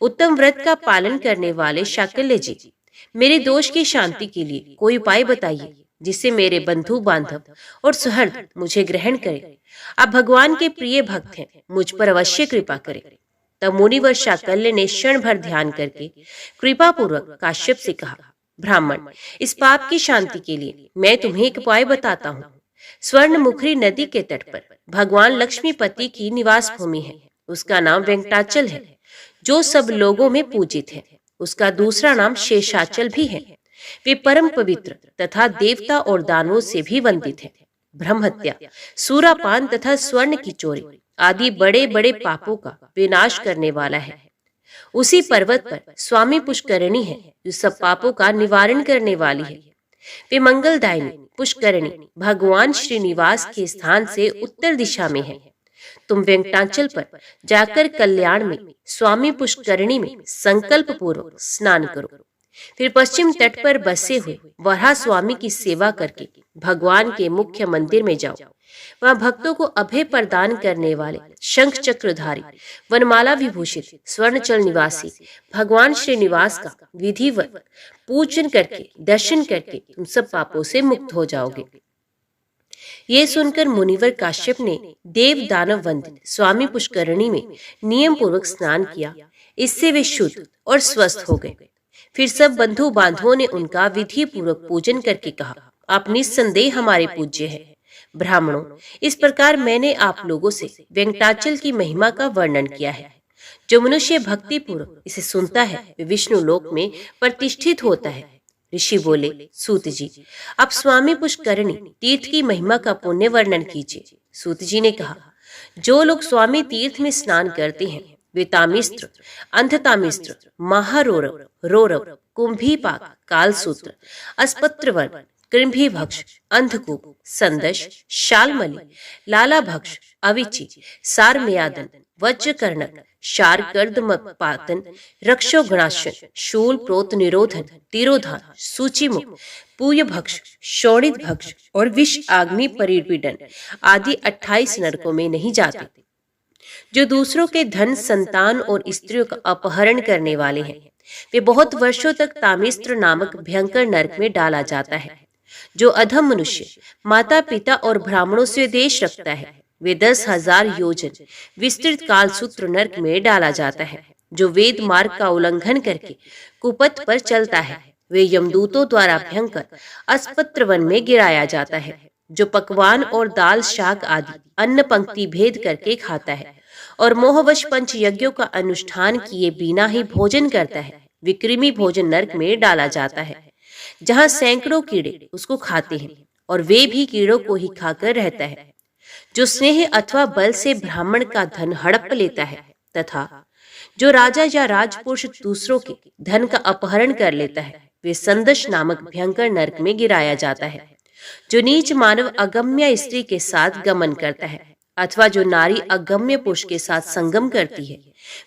उत्तम व्रत का पालन करने वाले शाकल्य जी, मेरे दोष की शांति के लिए कोई उपाय बताइए जिससे मेरे बंधु बांधव और सुहृद मुझे ग्रहण करें। आप भगवान के प्रिय भक्त हैं, मुझ पर अवश्य कृपा करें। तब मुनिवर शाकल्य ने क्षण भर ध्यान करके कृपा पूर्वक काश्यप से कहा, ब्राह्मण, इस पाप की शांति के लिए मैं तुम्हें एक उपाय बताता हूँ। स्वर्णमुखरी नदी के तट पर भगवान लक्ष्मीपति की निवास भूमि है। उसका नाम वेंकटाचल है, जो सब लोगों में पूजित है। उसका दूसरा नाम शेषाचल भी है। वे परम पवित्र तथा देवता और दानवों से भी वंदित है। ब्रह्महत्या, सूरापान तथा स्वर्ण की चोरी आदि बड़े बड़े पापों का विनाश करने वाला है। उसी पर्वत पर स्वामी पुष्करणी है, जो सब पापों का निवारण करने वाली है। वे मंगलदायिनी पुष्करणी भगवान श्रीनिवास के स्थान से उत्तर दिशा में है। तुम वेंकटाचल पर जाकर कल्याण में स्वामी पुष्करणी में संकल्प पूर्वक स्नान करो। फिर पश्चिम तट पर बसे हुए वराह स्वामी की सेवा करके भगवान के मुख्य मंदिर में जाओ। वहां भक्तों को अभय प्रदान करने वाले शंख चक्रधारी वनमाला विभूषित स्वर्णचल निवासी भगवान श्रीनिवास का विधिवत पूजन करके दर्शन करके तुम सब पापों से मुक्त हो जाओगे। ये सुनकर मुनिवर काश्यप ने देव दानव वंदित स्वामी पुष्करणी में नियम पूर्वक स्नान किया। इससे वे शुद्ध और स्वस्थ हो गए। फिर सब बंधु बांधवों ने उनका विधि पूर्वक पूजन करके कहा, आप निस्संदेह हमारे पूज्य हैं। ब्राह्मणों, इस प्रकार मैंने आप लोगों से वेंकटाचल की महिमा का वर्णन किया है। जो मनुष्य भक्ति पूर्वक इसे सुनता है वे विष्णु लोक में प्रतिष्ठित होता है। ऋषि बोले, सूत जी, आप स्वामी पुष्करणी तीर्थ की महिमा का पुण्य वर्णन कीजिए। सूत जी ने कहा, जो लोग स्वामी तीर्थ में स्नान करते हैं वे तामिस्त्र, अंधतामिस्त्र, महारोरव, रोरव, कुंभीपाक, कालसूत्र, अस्पत्रवर्ण, कृंभीभक्ष, अंधकूप, संदश, शालमली, लालाभक्ष, अविची, सारमेयादन, वज्रकर्णक, शारकर्दमपातन, रक्षोगणाशन, शूल प्रोत निरोधन, तिरोधान, सूचिमुख, पूयभक्ष, शोणितभक्ष और विष आग्नि परिपीडन आदि 28 नरकों में नहीं जाते। जो दूसरों के धन, संतान और स्त्रियों का अपहरण करने वाले हैं वे बहुत वर्षों तक तामिस्त्र नामक भयंकर नरक में डाला जाता है। जो अधम मनुष्य माता पिता और ब्राह्मणों से द्वेष रखता है वे 10,000 योजन विस्तृत कालसूत्र नरक में डाला जाता है। जो वेद मार्ग का उल्लंघन करके कुपथ पर चलता है वे यमदूतों द्वारा भयंकर अस्पत्र वन में गिराया जाता है। जो पकवान और दाल शाक आदि अन्न पंक्ति भेद करके खाता है और मोहवश पंच यज्ञों का अनुष्ठान किए बिना ही भोजन करता है विकृमी भोजन नरक में डाला जाता है, जहाँ सैकड़ों कीड़े उसको खाते हैं और वे भी कीड़ों को ही खाकर रहता है। जो स्नेह अथवा बल से ब्राह्मण का धन हड़प लेता है तथा जो राजा या राजपुरुष दूसरों के धन का अपहरण कर लेता है वे संदश नामक भयंकर नरक में गिराया जाता है। जो नीच मानव अगम्य स्त्री के साथ गमन करता है अथवा जो नारी अगम्य पुरुष के साथ संगम करती है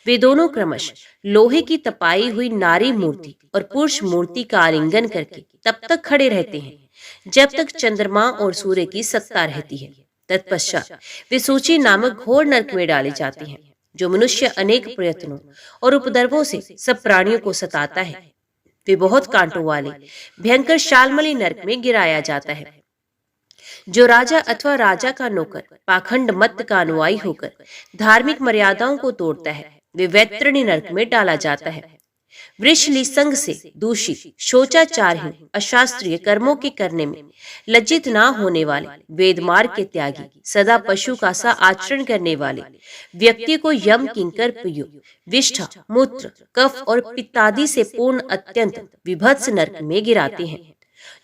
वे दोनों क्रमश लोहे की तपाई हुई नारी मूर्ति और पुरुष मूर्ति का आलिंगन करके तब तक खड़े रहते हैं जब तक चंद्रमा और सूर्य की सत्ता रहती है। तत्पश्चात वे सूची नामक घोर नरक में डाले जाते हैं। जो मनुष्य अनेक प्रयत्नों और उपद्रवों से सब प्राणियों को सताता है वे बहुत कांटों वाले भयंकर शालमली नरक में गिराया जाता है। जो राजा अथवा राजा का नौकर पाखंड मत का अनुयायी होकर धार्मिक मर्यादाओं को तोड़ता है वे वैतरणी नरक में डाला जाता है। वृषलिसंग से दूषित, शोचाचारहीन, अशास्त्रीय कर्मों के करने में लज्जित ना होने वाले, वेद मार्ग के त्यागी, सदा पशु का सा आचरण करने वाले व्यक्ति को यम किंकर पियो, विष्ठा, मूत्र, कफ और पित्तादि से पूर्ण अत्यंत विभत्स नरक में गिराते हैं।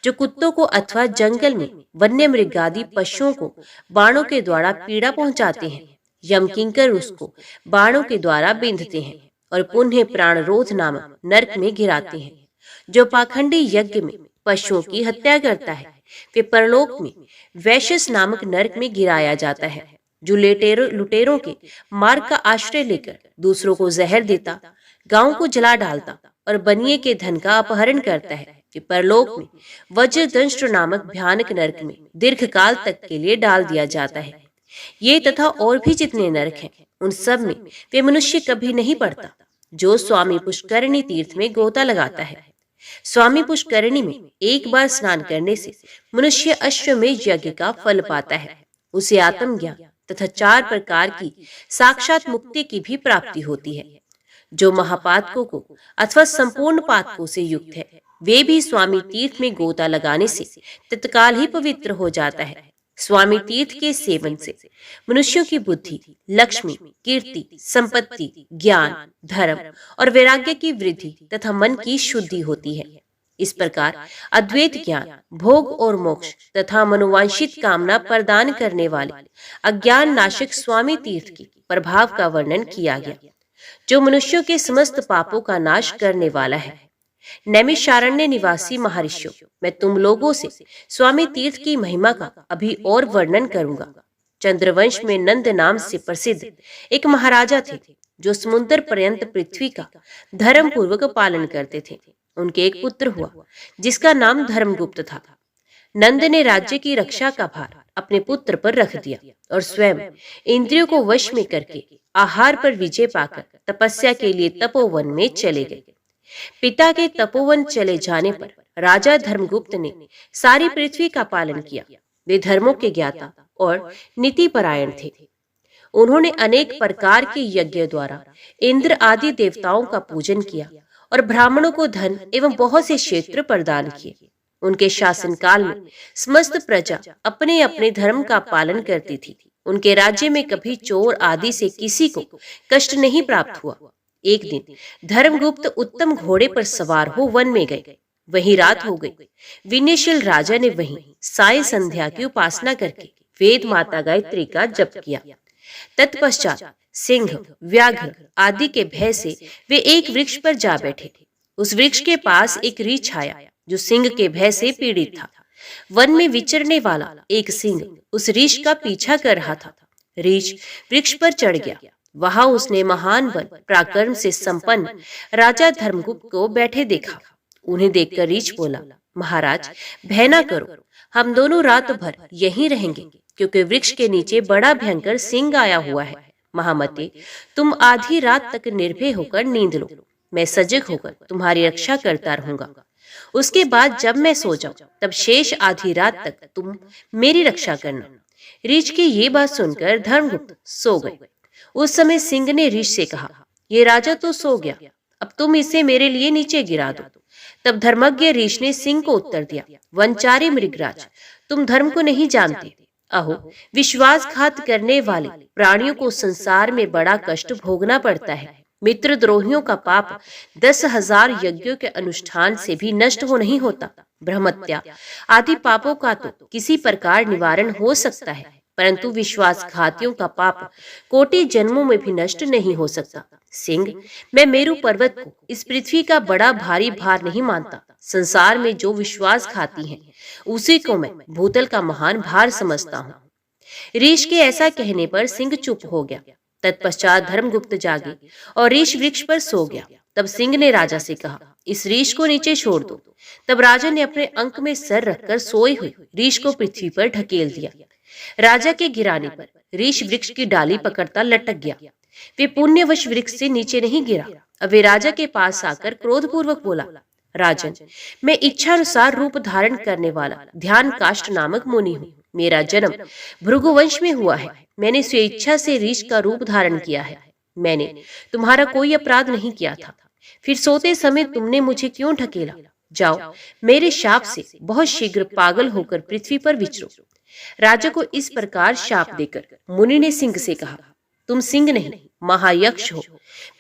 जो कुत्तों को अथवा जंगल में वन्य मृगादि पशुओं को बाणों के द्वारा पीड़ा पहुंचाते हैं, यम किंकर उसको बाणों के द्वारा बींधते हैं और पुनः प्राणरोध नामक नरक में गिराते हैं। जो पाखंडी यज्ञ में पशुओं की हत्या करता है वे परलोक में वैश्यस नामक नरक में गिराया जाता है। जो लुटेरों के मार्ग का आश्रय लेकर दूसरों को जहर देता, गांव को जला डालता और बनिए के धन का अपहरण करता है कि परलोक में वज्रदंष्ट्र नामक भयानक नरक में दीर्घकाल तक के लिए डाल दिया जाता है। ये तथा और भी जितने नरक हैं उन सब में वे मनुष्य कभी नहीं पड़ता जो स्वामी पुष्करणी तीर्थ में गोता लगाता है। स्वामी पुष्करणी में एक बार स्नान करने से मनुष्य अश्वमेध यज्ञ का फल पाता है। उसे आत्मज्ञान तथा 4 प्रकार की साक्षात मुक्ति की भी प्राप्ति होती है। जो महापातकों को अथवा संपूर्ण पातकों से युक्त है वे भी स्वामी तीर्थ में गोता लगाने से तत्काल ही पवित्र हो जाता है। स्वामी तीर्थ के सेवन से मनुष्यों की बुद्धि, लक्ष्मी, कीर्ति, संपत्ति, ज्ञान, धर्म और वैराग्य की वृद्धि तथा मन की शुद्धि होती है। इस प्रकार अद्वैत ज्ञान, भोग और मोक्ष तथा मनोवांछित कामना प्रदान करने वाले अज्ञान नाशक स्वामी तीर्थ के प्रभाव का वर्णन किया गया, जो मनुष्यों के समस्त पापों का नाश करने वाला है। नैमिषारण्य निवासी महर्षियों, मैं तुम लोगों से स्वामी तीर्थ की महिमा का अभी और वर्णन करूंगा। चंद्रवंश में नंद नाम से प्रसिद्ध एक महाराजा थे, जो समुद्र पर्यंत पृथ्वी का धर्म पूर्वक पालन करते थे। उनके एक पुत्र हुआ, जिसका नाम धर्मगुप्त था। नंद ने राज्य की रक्षा का भार अपने पुत्र पर रख दिया और स्वयं इंद्रियों को वश में करके आहार पर विजय पाकर तपस्या के लिए तपोवन में चले गए। पिता के तपोवन चले जाने पर राजा धर्मगुप्त ने सारी पृथ्वी का पालन किया। वे धर्मों के ज्ञाता और नीतिपरायण थे। उन्होंने अनेक प्रकार के यज्ञ द्वारा इंद्र आदि देवताओं का पूजन किया और ब्राह्मणों को धन एवं बहुत से क्षेत्र प्रदान किए। उनके शासनकाल में समस्त प्रजा अपने अपने धर्म का पालन करती थी। उनके राज्य में कभी चोर आदि से किसी को कष्ट नहीं प्राप्त हुआ। एक दिन धर्मगुप्त उत्तम घोड़े पर सवार हो वन में गए। वहीं रात हो गई। विनयशील राजा ने वहीं साय संध्या की उपासना करके वेद माता गायत्री का जप किया। तत्पश्चात सिंह, व्याघ्र आदि के भय से वे एक वृक्ष पर जा बैठे। उस वृक्ष के पास एक रीछ आया, जो सिंह के भय से पीड़ित था। वन में विचरने वाला एक सिंह उस रीछ का पीछा कर रहा था। रीछ वृक्ष पर चढ़ गया। वहां उसने महान बल पराक्रम से संपन्न राजा धर्मगुप्त को बैठे देखा। उन्हें देखकर रीछ बोला, महाराज भय न करो, हम दोनों रात भर यहीं रहेंगे, क्योंकि वृक्ष के नीचे बड़ा भयंकर सिंह आया हुआ है। महामते, तुम आधी रात तक निर्भय होकर नींद लो, मैं सजग होकर तुम्हारी रक्षा करता रहूंगा। उसके बाद जब मैं सो जाऊं, तब शेष आधी रात तक तुम मेरी रक्षा करना। रीछ की ये बात सुनकर धर्मगुप्त सो गए। उस समय सिंह ने रीछ से कहा, ये राजा तो सो गया, अब तुम इसे मेरे लिए नीचे गिरा दो। तब धर्मज्ञ रीछ ने सिंह को उत्तर दिया, वनचारी मृगराज, तुम धर्म को नहीं जानते। अहो, विश्वासघात करने वाले प्राणियों को संसार में बड़ा कष्ट भोगना पड़ता है। मित्रद्रोहियों का पाप 10,000 यज्ञों के अनुष्ठान से भी नष्ट हो नहीं होता। ब्रह्मत्या आदि पापों का तो किसी प्रकार निवारण हो सकता है, परंतु विश्वासघातियों का पाप कोटि जन्मों में भी नष्ट नहीं हो सकता। सिंह, मैं मेरु पर्वत को इस पृथ्वी का बड़ा भारी भार नहीं मानता। संसार में जो विश्वासघाती हैं, उसी को मैं भूतल का महान भार समझता हूँ। रीछ के ऐसा कहने पर सिंह चुप हो गया। तत्पश्चात धर्मगुप्त जागे और रीछ वृक्ष पर सो गया। तब सिंह ने राजा से कहा, इस रीछ को नीचे छोड़ दो। तब राजा ने अपने अंक में सर रखकर सोई हुई रीछ को पृथ्वी पर ढकेल दिया। राजा के गिराने पर रीछ वृक्ष की डाली पकड़ता लटक गया। वे पुण्यवश वृक्ष से नीचे नहीं गिरा। अब वे राजा के पास आकर क्रोधपूर्वक बोला, राजन, मैं इच्छानुसार रूप धारण करने वाला ध्यान काष्ट नामक मुनि हूँ। मेरा जन्म भृगुवंश में हुआ है। मैंने स्वेच्छा से रीछ का रूप धारण किया है। मैंने तुम्हारा कोई अपराध नहीं किया था, फिर सोते समय तुमने मुझे क्यों ढकेला? जाओ, मेरे शाप से बहुत शीघ्र पागल होकर पृथ्वी पर विचरो। राजा को इस प्रकार शाप देकर मुनि ने सिंह से कहा, तुम सिंह नहीं, महायक्ष हो।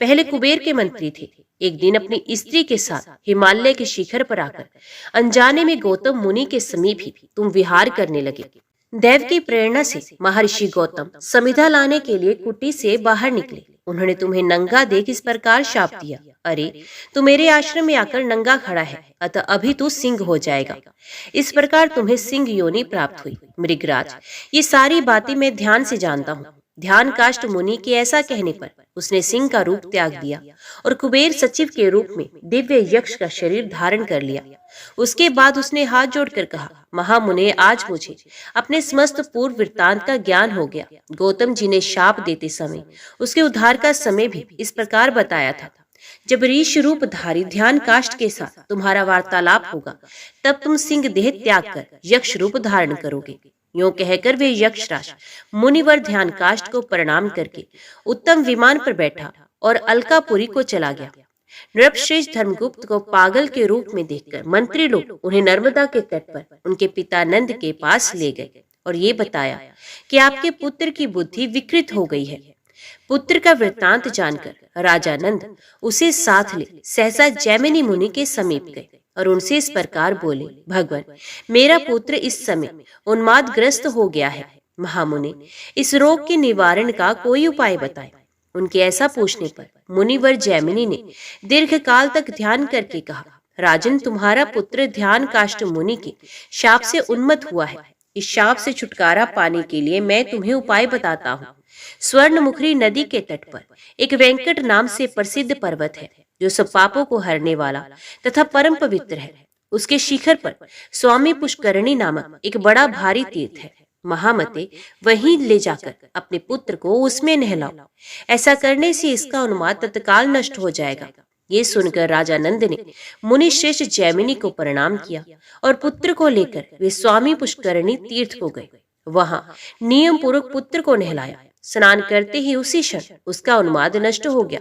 पहले कुबेर के मंत्री थे। एक दिन अपनी स्त्री के साथ हिमालय के शिखर पर आकर अनजाने में गौतम मुनि के समीप ही तुम विहार करने लगे। देव की प्रेरणा से महर्षि गौतम समिधा लाने के लिए कुटी से बाहर निकले। उन्होंने तुम्हें नंगा देख इस प्रकार शाप दिया, अरे तू मेरे आश्रम में आकर नंगा खड़ा है, अतः अभी तू सिंह हो जाएगा। इस प्रकार तुम्हें सिंह योनि प्राप्त हुई। मृगराज, ये सारी बातें मैं ध्यान से जानता हूँ। ध्यान काष्ट मुनि के ऐसा कहने पर उसने सिंह का रूप त्याग दिया और कुबेर सचिव के रूप में दिव्य यक्ष का शरीर धारण कर लिया। उसके बाद उसने हाथ जोड़कर कहा, महामुने, आज मुझे अपने समस्त पूर्व वृत्तांत का ज्ञान हो गया। गौतम जी ने शाप देते समय उसके उद्धार का समय भी इस प्रकार बताया था। जब ऋषि रूप धारी ध्यान काष्ट के साथ तुम्हारा वार्तालाप होगा, तब तुम सिंह देह त्याग कर यक्ष रूप धारण करोगे। यूं कहकर वे यक्षराज मुनिवर ध्यान काष्ट को प्रणाम करके उत्तम विमान पर बैठा और अलकापुरी को चला गया। नृपश्रेष्ठ धर्मगुप्त को पागल के रूप में देखकर मंत्री लोग उन्हें नर्मदा के तट पर उनके पिता नंद के पास ले गए और ये बताया कि आपके पुत्र की बुद्धि विकृत हो गई है। पुत्र का वृत्तांत जानकर राजा नंद उसे साथ ले सहसा जैमिनी मुनि के समीप गए और उनसे इस प्रकार बोले, भगवान, मेरा पुत्र इस समय उन्मादग्रस्त हो गया है। महामुनि, इस रोग के निवारण का कोई उपाय बताएं। उनके ऐसा पूछने पर मुनिवर जैमिनी ने दीर्घ काल तक ध्यान करके कहा, राजन, तुम्हारा पुत्र ध्यान काष्ठ मुनि के शाप से उन्मत्त हुआ है। इस शाप से छुटकारा पाने के लिए मैं तुम्हें उपाय बताता हूँ। स्वर्णमुखरी नदी के तट पर एक वेंकट नाम से प्रसिद्ध पर्वत है, जो सब पापों को हरने वाला तथा परम पवित्र है। उसके शिखर पर स्वामी पुष्करणी नामक एक बड़ा भारी तीर्थ है। महामते, वहीं ले जाकर अपने पुत्र को उसमें नहलाओ। ऐसा करने से इसका उन्माद तत्काल नष्ट हो जाएगा। ये सुनकर राजा नंद ने मुनि श्रेष्ठ जैमिनी को प्रणाम किया और पुत्र को लेकर वे स्वामी पुष्करणी तीर्थ को गए। वहां नियम पूर्वक पुत्र को नहलाया। स्नान करते ही उसी क्षण उसका उन्माद नष्ट हो गया।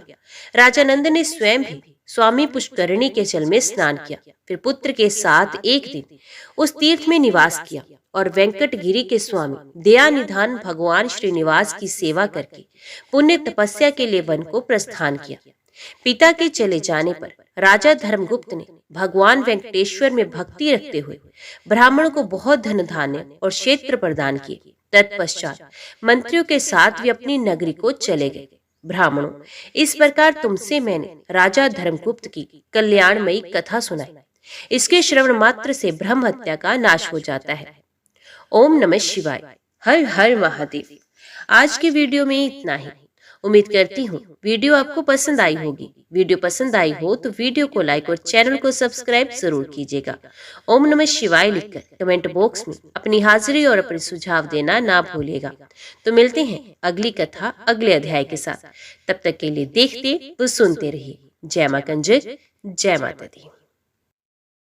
राजा नंद ने स्वयं भी स्वामी पुष्करणी के जल में स्नान किया, फिर पुत्र के साथ एक दिन उस तीर्थ में निवास किया और वेंकटगिरी के स्वामी दयानिधान भगवान श्रीनिवास की सेवा करके पुण्य तपस्या के लिए वन को प्रस्थान किया। पिता के चले जाने पर राजा धर्मगुप्त ने भगवान वेंकटेश्वर में भक्ति रखते हुए ब्राह्मणों को बहुत धन धान्य और क्षेत्र प्रदान किए। तत्पश्चात मंत्रियों के साथ वे अपनी नगरी को चले गए। ब्राह्मणों, इस प्रकार तुमसे मैंने राजा धर्मगुप्त की कल्याणमयी कथा सुनाई। इसके श्रवण मात्र से ब्रह्म हत्या का नाश हो जाता है। ओम नमः शिवाय। हर हर महादेव। आज के वीडियो में इतना ही। उम्मीद करती हूँ वीडियो आपको पसंद आई होगी। वीडियो पसंद आई हो तो वीडियो को लाइक और चैनल को सब्सक्राइब जरूर कीजिएगा। ओम नमः शिवाय लिखकर कमेंट बॉक्स में अपनी हाजिरी और अपने सुझाव देना ना भूलिएगा। तो मिलते हैं अगली कथा अगले अध्याय के साथ। तब तक के लिए देखते व सुनते रहिए। जय मां कंजर, जय माता दी।